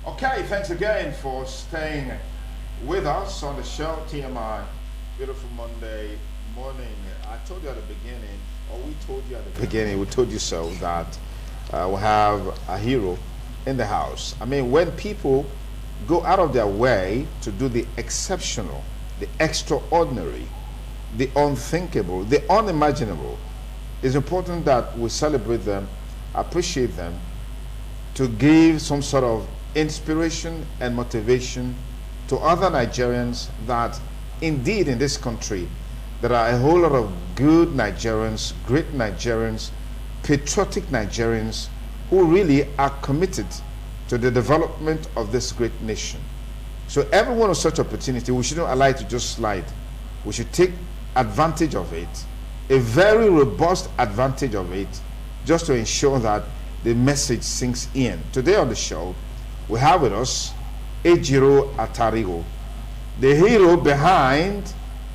Okay, thanks again for staying with us on the show, TMI. Beautiful Monday morning. I told you at the beginning, or we told you at the beginning, we told you so, that we have a hero in the house. I mean, when people go out of their way to do the exceptional, the extraordinary, the unthinkable, the unimaginable, it's important that we celebrate them, appreciate them, to give some sort of inspiration and motivation to other Nigerians that indeed in this country there are a whole lot of good Nigerians, great Nigerians, patriotic Nigerians who really are committed to the development of this great nation. So every one of such opportunity, we shouldn't allow it to just slide. We should take advantage of it, a very robust advantage of it, just to ensure that the message sinks in. Today on the show, we have with us Ejoro Otarigho, the hero behind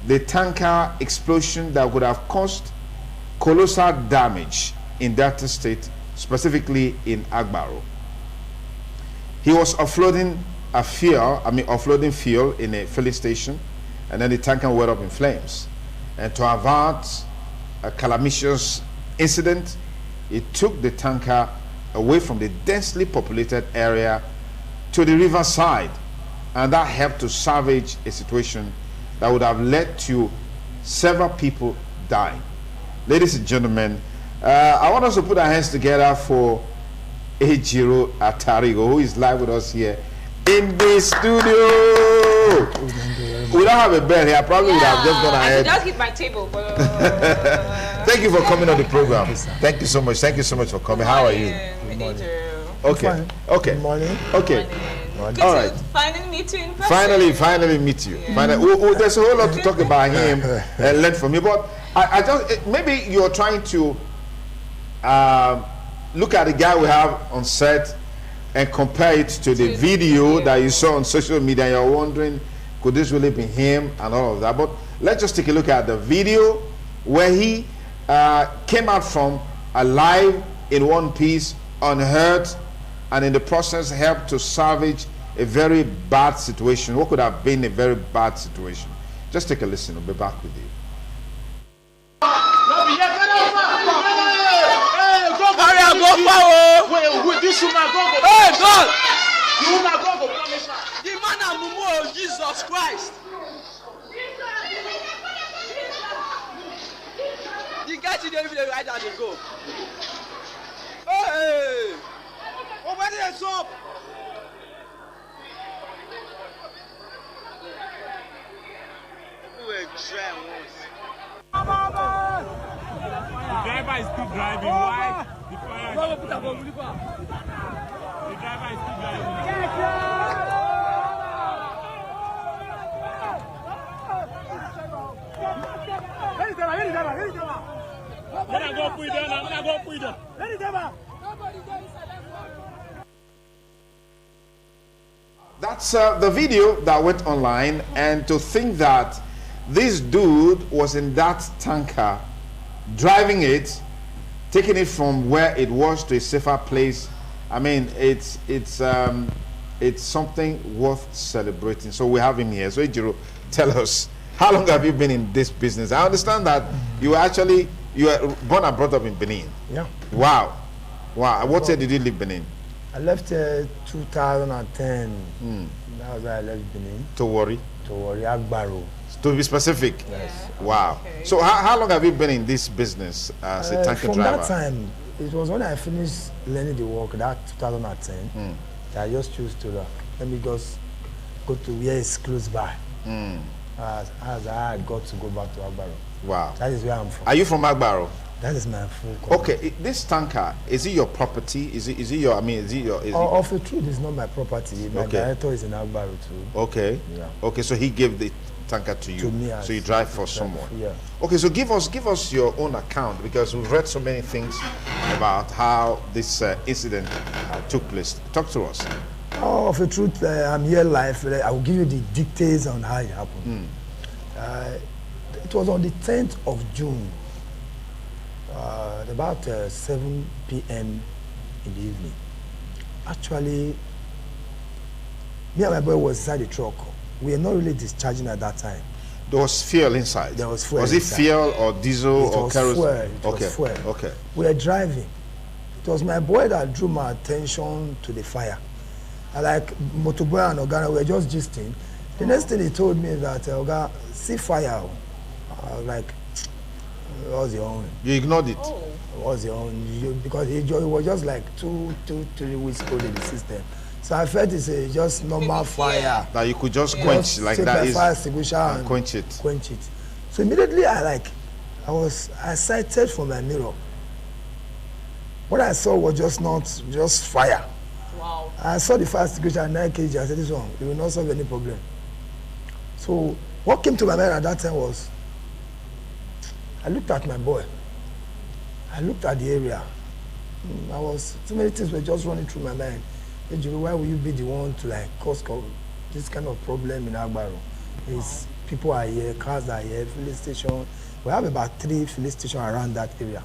the tanker explosion that would have caused colossal damage in Delta State, specifically in Agbaro. He was offloading fuel in a filling station, and then the tanker went up in flames. And to avert a calamitous incident, he took the tanker away from the densely populated area to the riverside, and that helped to salvage a situation that would have led to several people dying. Ladies and gentlemen, I want us to put our hands together for Ejoro Otarigho, who is live with us here in the studio. We don't have a bell here. I probably would have just gone ahead. I just hit my table. But, Thank you for coming on the program. Thank you so much. Thank you so much for coming. How are you? Good morning. Okay. Okay. Good morning. Okay. Good All to right. finally meet you in person. Finally meet you. Yeah. There's a whole lot to talk about him and learn from him. But I just maybe you're trying to look at the guy we have on set and compare it to the video that you saw on social media. You're wondering, could this really be him and all of that? But let's just take a look at the video where he came out from alive in one piece, unhurt, and in the process helped to salvage a very bad situation. What could have been a very bad situation? Just take a listen. I'll be back with you. Hey God! The man and Mumu, Jesus Christ! The guy didn't even ride and they go. Hey! Oh, where is up? We were trying once. The driver is still driving. Why? The fire. The driver is still driving. That's the video that went online, and to think that this dude was in that tanker driving it, taking it from where it was to a safer place. I mean, it's something worth celebrating. So we have him here. So Ejoro, tell us, how long have you been in this business? I understand that you were born and brought up in Benin. Yeah. Wow. What year did you leave Benin? I left 2010. That was why I left Benin. To worry. To Agbaro. To be specific. Yes. Wow. Okay. So how long have you been in this business as a tanker from driver? That time, it was when I finished learning the work, that 2010, that I just chose to, let me just go to where it's close by. As I got to go back to Agbaro. Wow. That is where I'm from. Are you from Agbaro? That is my full country. Okay, this tanker, is it your property? Is it your, Of the truth, it's not my property. My director is in Agbaro too. Okay. Yeah. Okay, so he gave the tanker to you. To me. So you drive for someone. Yeah. Okay, so give us your own account, because we've read so many things about how this incident took place. Talk to us. Of the truth, I'm here live. I will give you the details on how it happened. It was on the 10th of June, about 7 p.m. in the evening. Actually, Me and my boy was inside the truck. We were not really discharging at that time. There was fuel inside. There was fuel. Was it inside. fuel or diesel It or was kerosene? fuel. It was fuel. Okay. We were driving. It was my boy that drew my attention to the fire. I like Motoboy and Ogana, we were just gisting. The next thing he told me that, Oga, see fire. I was like, what's your own? You ignored it. Oh. What's your own? Because it was just like 2-3 weeks old in the system. So I felt it's just normal fire. That you could just quench like take that my is fire extinguisher and quench it. Quench it. So immediately I sighted from my mirror. What I saw was just fire. Wow. I saw the fire extinguisher at 9 kg. I said, this one, it will not solve any problem. So what came to my mind at that time was, I looked at my boy. I looked at the area. Too many things were just running through my mind. Ejoro, why will you be the one to like cause this kind of problem in Agbaro? People are here, cars are here, filling station. We have about 3 filling stations around that area.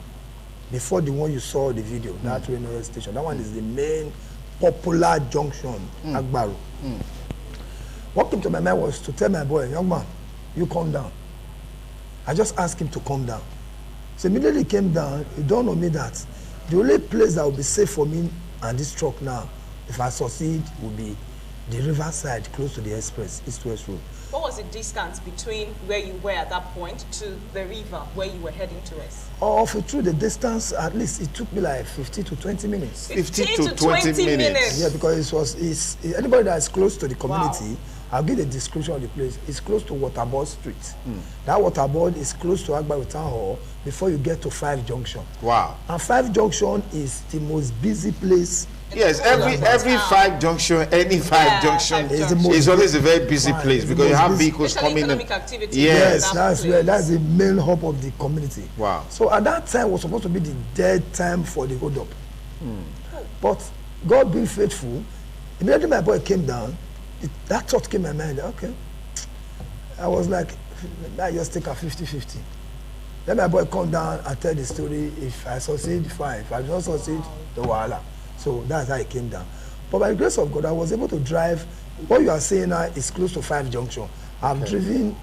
Before the one you saw the video, that railway station. That one is the main popular junction, Agbaro. What came to my mind was to tell my boy, young man, you calm down. I just asked him to calm down. So immediately he came down, it dawned on me that the only place that will be safe for me and this truck now, if I succeed, will be the riverside close to the express, east-west road. What was the distance between where you were at that point to the river where you were heading towards? Through the distance, at least it took me like 15 to 20 minutes. 15 to 20 minutes. Yeah, because anybody that is close to the community, I'll give the description of the place. It's close to Waterboard Street. That Waterboard is close to Agbaro Town Hall before you get to 5 Junction. Wow. And 5 Junction is the most busy place. Yes, every 5 junction, any 5 junction is always a very busy place because you have vehicles coming in. Yes, that's the main hub of the community. Wow. So at that time was supposed to be the dead time for the hold up. But God being faithful, immediately my boy came down, that thought came in my mind, okay. I was like, I just take a 50-50. Then my boy come down and tell the story. If I succeed, fine. If I don't succeed, the wahala. So that's how it came down. But by the grace of God, I was able to drive. What you are saying now is close to 5 Junction. I've driven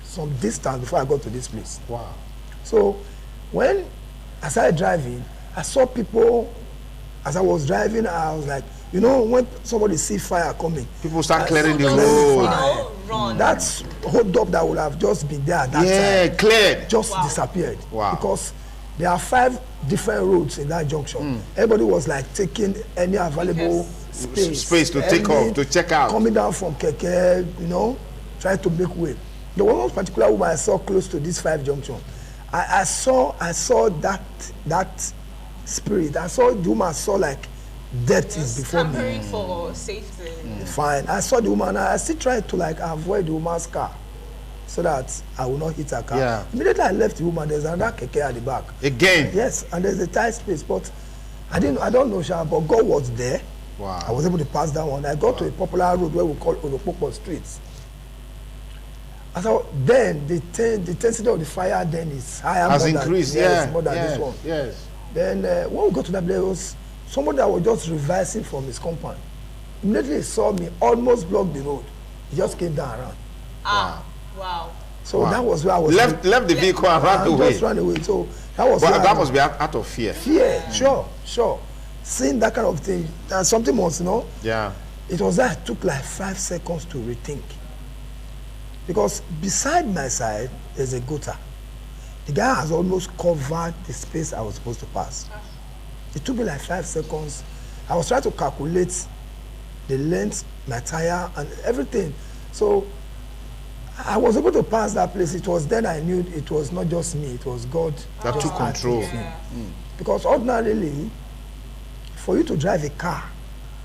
some distance before I got to this place. Wow. So when I started driving, I saw people, as I was driving, I was like, you know, when somebody see fire coming, people start clearing the road. Run. That's hold up that would have just been there at that time. Yeah, cleared. Just disappeared. Wow. Because there are 5 different roads in that junction. Everybody was like taking any available space to take off, to check out. Coming down from Keke, you know, trying to make way. There was one particular woman I saw close to this 5 junction. I saw that spirit. I saw the woman, saw like death is before me. For safety. Fine. I saw the woman. I still tried to like avoid the woman's car so that I will not hit her car. Yeah. Immediately I left the woman, there's another keke at the back. Again? Yes, and there's a tight space, but I don't know, Sha, but God was there. Wow. I was able to pass that one. I got to a popular road where we call Olopokpo Street. So then the intensity of the fire then is higher. Has increased, more than this one. Yes. Then when we got to that place, there was somebody that was just reversing from his compound. Immediately he saw me, almost blocked the road. He just came down around. Wow. So that was where I was. Left the vehicle and ran away. Just ran away. So that was. But that must be out of fear. Fear, sure. Seeing that kind of thing, something was, you know. Yeah. It was that it took like 5 seconds to rethink. Because beside my side there's a gutter. The guy has almost covered the space I was supposed to pass. It took me like 5 seconds. I was trying to calculate the length, my tire, and everything. So I was able to pass that place. It was then I knew it was not just me, it was God that took control. Because ordinarily, for you to drive a car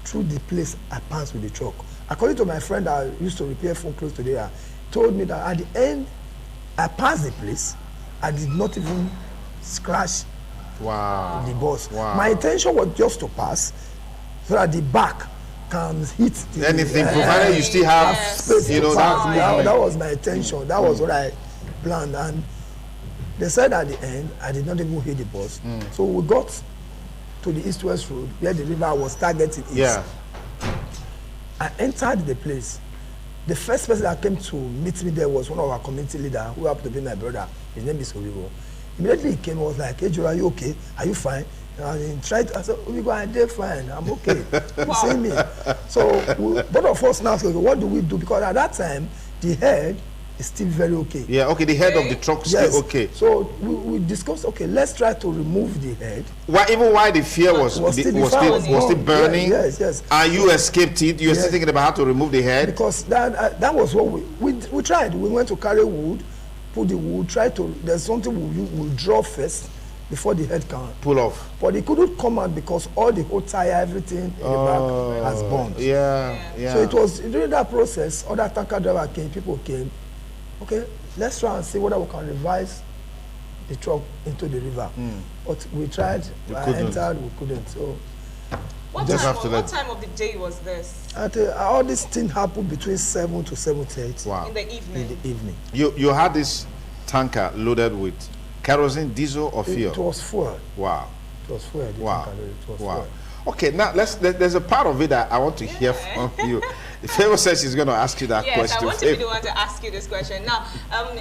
through the place I passed with the truck, according to my friend that used to repair phone close to there, told me that at the end, I passed the place, I did not even scratch the bus. Wow. My intention was just to pass so that the back can hit the, anything, provided you still have space, you know, that was my intention. That was what I planned. And they said at the end, I did not even hit the bus. So we got to the east-west road where the river was targeting east. Yeah. I entered the place. The first person that came to meet me there was one of our community leader who happened to be my brother. His name is Otarigho. Immediately he came, was like, Ejoro, are you okay? Are you fine? And he tried to, I said, Otarigho, I'm fine, I'm okay. You see me? So both of us now said, what do we do? Because at that time, the head is still very okay. Yeah, okay, the head of the truck Yes. still okay. So we discussed, okay, let's try to remove the head. Even while the fear was still burning, yes. and you escaped it, you were still thinking about how to remove the head? Because that was what we tried. We went to carry wood, put the wood, try to, there's something we'll draw first before the head can pull off. But it couldn't come out because all the whole tire, everything in the back has burned. Yeah. So it was during that process, other tanker driver came, people came, okay, let's try and see whether we can revise the truck into the river. But we tried, entered, we couldn't. So what time of the day was this? All this thing happened between 7 to 7:30. Wow. In the evening? In the evening. You had this tanker loaded with kerosene, diesel, or fuel? It was fuel. Wow. It was fuel. Wow. It was wow. fuel. Okay, now there's a part of it that I want to hear from you. Favor says she's going to ask you that question. Yes, I want to be the one to ask you this question. Now,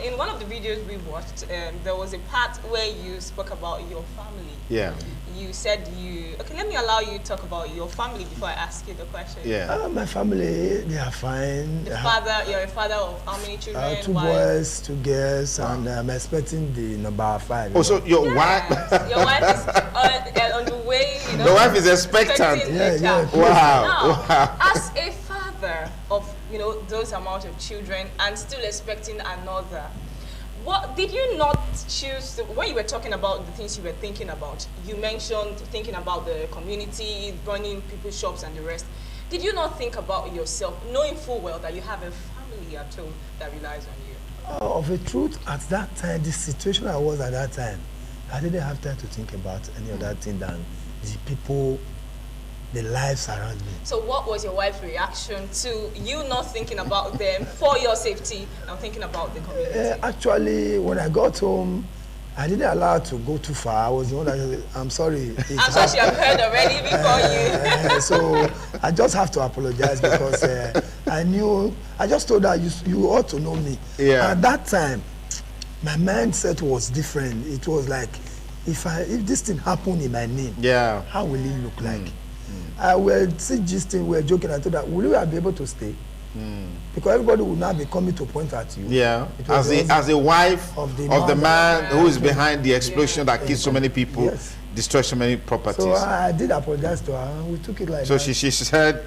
in one of the videos we watched, there was a part where you spoke about your family. Yeah. You said okay, let me allow you to talk about your family before I ask you the question. Yeah. My family, they are fine. You're a father of how many children? 2 boys, 2 girls, and I'm expecting the number 5. Oh, so your wife? Your wife is on the way, you know. The wife is expectant. Yeah. Wow. Now, as a father of, those amount of children and still expecting another, what did you not choose when you were talking about the things you were thinking about? You mentioned thinking about the community, running people's shops and the rest. Did you not think about yourself, knowing full well that you have a family at home that relies on you? Of the truth, at that time, the situation I was at that time, I didn't have time to think about any other thing than the people, the lives around me. So what was your wife's reaction to you not thinking about them for your safety and thinking about the community? Actually, when I got home, I didn't allow her to go too far. I was the one that said, I'm sorry. I'm sure she had heard already before you. So I just have to apologize because I just told her, you ought to know me. Yeah. At that time, my mindset was different. It was like, if this thing happened in my name, how will it look like? I will see this thing, we're joking, I told her, will you be able to stay? Because everybody will now be coming to point at you. Yeah, as a wife of the man who is behind the explosion that killed so many people, destroyed so many properties. So I did apologize to her, and we took it like that. So she said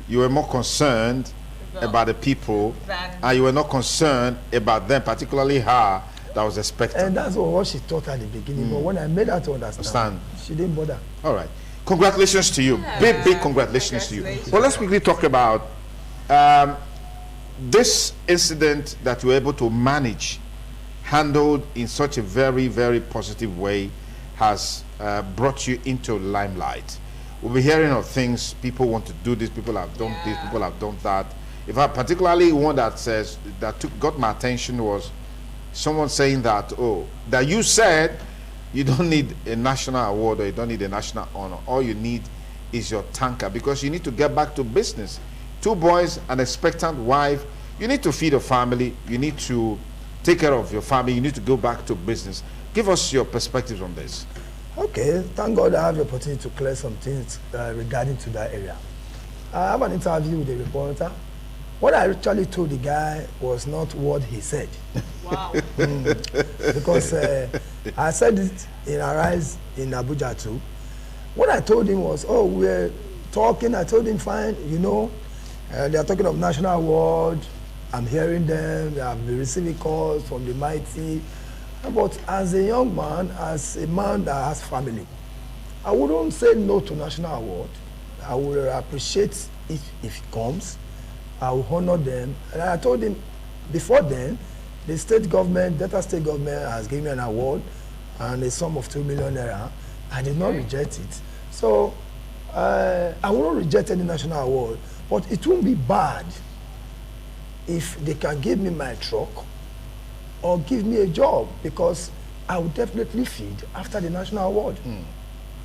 you were more concerned about the people, and you were not concerned about them, particularly her that was expecting. And that's what she thought at the beginning, but when I made her to understand, she didn't bother. All right. Congratulations to you. Big congratulations to you. Well, let's quickly talk about this incident that you were able to manage, handled in such a very, very positive way, has brought you into limelight. We'll be hearing of things, people want to do this, people have done this, people have done that. In fact, particularly one that says, got my attention was someone saying that, that you said you don't need a national award or you don't need a national honor. All you need is your tanker because you need to get back to business. 2 boys, an expectant wife. You need to feed a family. You need to take care of your family. You need to go back to business. Give us your perspectives on this. Okay, thank God I have the opportunity to clear some things regarding to that area. I have an interview with a reporter. What I actually told the guy was not what he said. Wow. Because I said it in Arise in Abuja too. What I told him was, we're talking. I told him, fine, they are talking of national award. I'm hearing them. They have been receiving calls from the mighty. But as a young man, as a man that has family, I wouldn't say no to national award. I would appreciate it if it comes. I will honor them. And I told him, before then, the state government, Delta state government has given me an award and a sum of 2 million naira. I did not reject it. So I won't reject any national award, but it won't be bad if they can give me my truck or give me a job, because I will definitely feed after the national award.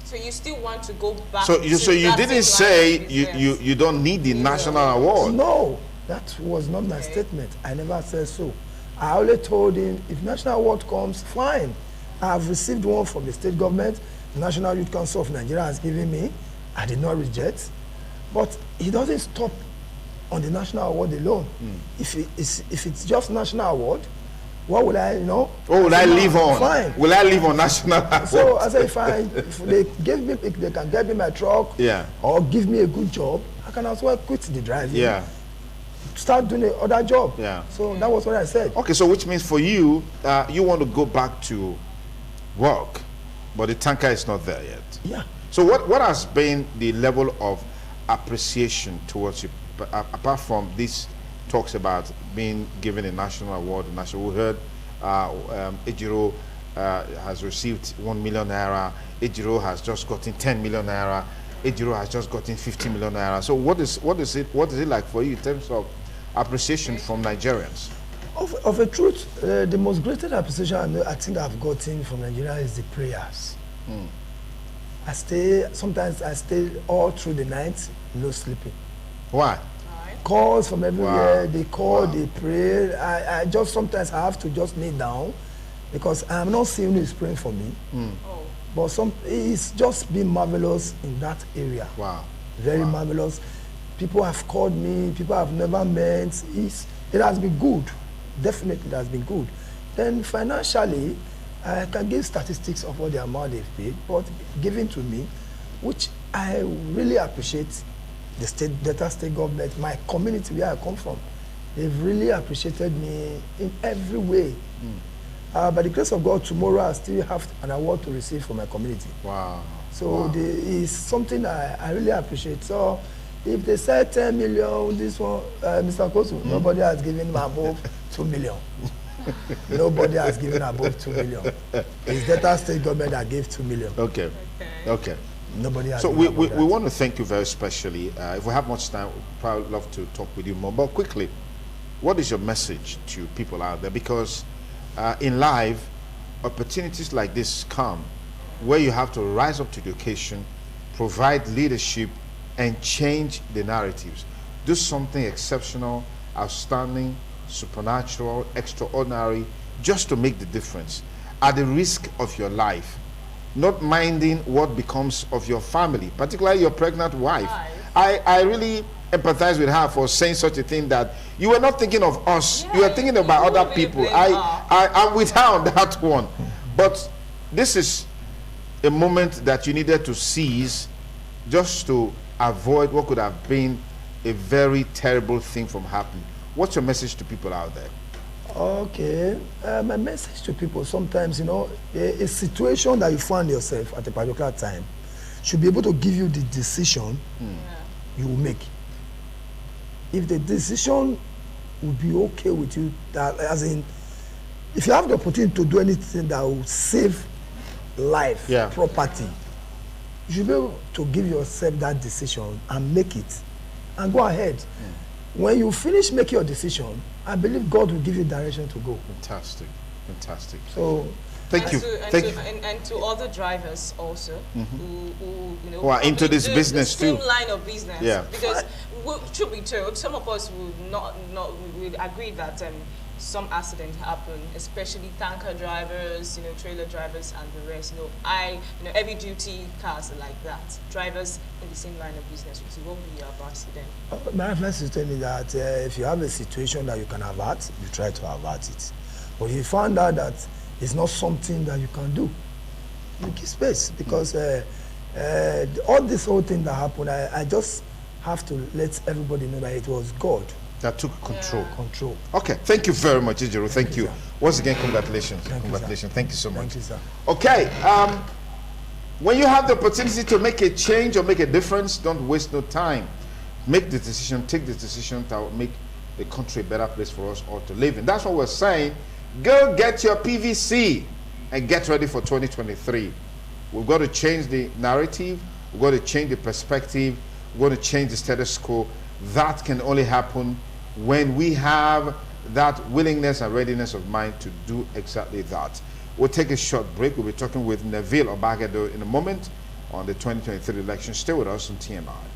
So you still want to go back? So you that didn't same line say of you business? don't need the national award. No, that was not my statement. I never said so. I only told him if national award comes, fine. I have received one from the state government. National Youth Council of Nigeria has given me. I did not reject. But he doesn't stop on the national award alone. If it's just national award, what will I, What will I live on? Fine. Will I live on national award? So I say, fine. If they can get me my truck, or give me a good job, I can as well quit the driving. Start doing another job. So that was what I said. Okay, so which means for you, you want to go back to work, but the tanker is not there yet. Yeah. So what has been the level of appreciation towards you, apart from these talks about being given a national award? We heard Ejoro has received 1 million naira. Ejoro has just gotten 10 million naira. Ejoro has just gotten 50 million naira. So what is it like for you in terms of appreciation from Nigerians? Of a truth, the most greatest appreciation I think I've gotten from Nigeria is the prayers. Sometimes I stay all through the night, no sleeping. Why? Calls from everywhere, they call, they pray. I just sometimes I have to just kneel down because I'm not seeing who is praying for me. But it's just been marvelous in that area. Wow. Very marvelous. People have called me, people I've never met. It has been good. Definitely it has been good. Then financially, I can give statistics of what the amount they've paid, but given to me, which I really appreciate the Delta State government, my community where I come from. They've really appreciated me in every way. By the grace of God, tomorrow I still have an award to receive from my community. Wow. So it's something I really appreciate. So if they said 10 million, this one, Mr. Kosu, nobody has given him above 2 million. Nobody has given above 2 million. It's Delta State government that gave 2 million. Okay. Nobody has. So we want to thank you very specially. If we have much time, we'd probably love to talk with you more. But quickly, what is your message to people out there? Because in life, opportunities like this come where you have to rise up to the occasion, provide leadership, and change the narratives. Do something exceptional, outstanding, supernatural, extraordinary, just to make the difference at the risk of your life. Not minding what becomes of your family, particularly your pregnant wife. I really empathize with her for saying such a thing, that you were not thinking of us, you were thinking about other people. I'm with her on that one. But this is a moment that you needed to seize just to avoid what could have been a very terrible thing from happening. What's your message to people out there? Okay, my message to people, sometimes, a situation that you find yourself at a particular time should be able to give you the decision you will make. If the decision will be okay with you, that, as in, if you have the opportunity to do anything that will save life, property, you should be able to give yourself that decision and make it, and go ahead. When you finish making your decision, I believe God will give you direction to go. Fantastic. So thank you. And to other drivers also who are into this business too. Same line of business. Because truth be told, some of us would agree that some accidents happen, especially tanker drivers, trailer drivers, and the rest. Heavy duty cars are like that. Drivers in the same line of business, which won't be a accident. My advice is telling me that if you have a situation that you can avert, you try to avert it. But if you find out that it's not something that you can do, you give space, because all this whole thing that happened, I just have to let everybody know that it was God that took control. Okay, thank you very much, Ejoro. Thank you. Once again, congratulations. Thank you so much. Thank you, sir. Okay, when you have the opportunity to make a change or make a difference, don't waste no time. Make the decision, take the decision that will make the country a better place for us all to live in. That's what we're saying. Go get your PVC and get ready for 2023. We've got to change the narrative. We've got to change the perspective. We've got to change the status quo. That can only happen when we have that willingness and readiness of mind to do exactly that. We'll take a short break. We'll be talking with Neville Obagedo in a moment on the 2023 election. Stay with us on TMI.